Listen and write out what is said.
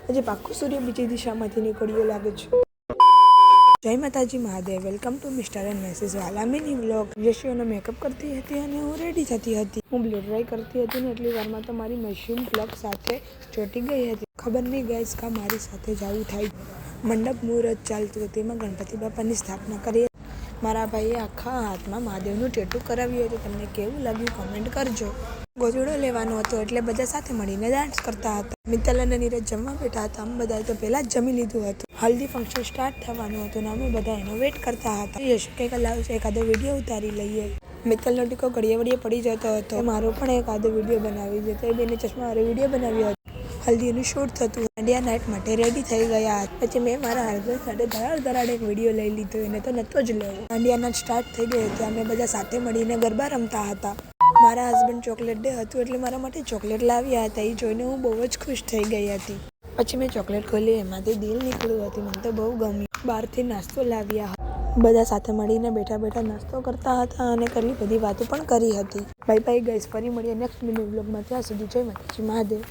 આજે પાક્કું સૂર્ય બીજી દિશામાંથી નીકળ્યો લાગે છે। જય Mataji Mahadev, welcome to Mr and Mrs વાલામીની વ્લોગ। યશીઓનો મેકઅપ કરતી હતી અને હું રેડી થતી હતી। હું બ્લો ડ્રાય કરતી હતી ને એટલી વારમાં તો મારી મશીન પ્લગ સાથે ચોંટી ગઈ હતી। ખબર નહીં ગાઈસ કા મારી સાથે જ આવું થાય। મંડપ મુહૂર્ત ચાલતું હતું, તેમાં ગણપતિ બાપાની સ્થાપના કરી। મારા ભાઈએ આખા હાથમાં મહાદેવનું ટેટુ કરાવ્યું હતું। તમને કેવું લાગ્યું કોમેન્ટ કરજો। ગોજડો લેવાનો હતો એટલે બધા સાથે મળીને ડાન્સ કરતા હતા। મિત્તલ અને નીરજ જમવા બેઠા હતા। અમે બધાએ તો પહેલા જ જમી લીધું હતું। હલ્દી ફંક્શન સ્ટાર્ટ થવાનું હતું ને અમે બધા એનો વેઇટ કરતા હતા। યશુ કંઈક લાવશે, એકાદો વિડીયો ઉતારી લઈએ। મિત્તલનો ટીકો ઘડીએ વળીએ પડી જતો હતો, મારો પણ એકાદો વિડીયો બનાવી દેતો। એ બેને ચશ્માવાળો વિડીયો બનાવ્યો હતો। હલ્દીનું શૂટ થતું, દાંડિયા નાઇટ માટે રેડી થઈ ગયા હતા। પછી મેં મારા હસબન્ડ સાથે ધડાડ એક વિડીયો લઈ લીધો, એને તો નહોતો જ લેવો। દાંડિયા નાઇટ સ્ટાર્ટ થઈ ગઈ હતી, અમે બધા સાથે મળીને ગરબા રમતા હતા। મારા હસબન્ડ ચોકલેટ ડે હતું એટલે મારા માટે ચોકલેટ લાવ્યા હતા। એ જોઈને હું બહુ જ ખુશ થઈ ગઈ હતી। પછી મેં ચોકલેટ ખોલી, એમાંથી દિલ નીકળ્યું હતું, મને તો બહુ ગમ્યું। બહારથી નાસ્તો લાવ્યા હતા, બધા સાથે મળીને બેઠા બેઠા નાસ્તો કરતા હતા અને કેટલી બધી વાતો પણ કરી હતી। બાય બાય ગાઈસ, ફરી મળીએ નેક્સ્ટ મિની વ્લોગમાં। ત્યાં સુધી જય માતાજી મહાદેવ।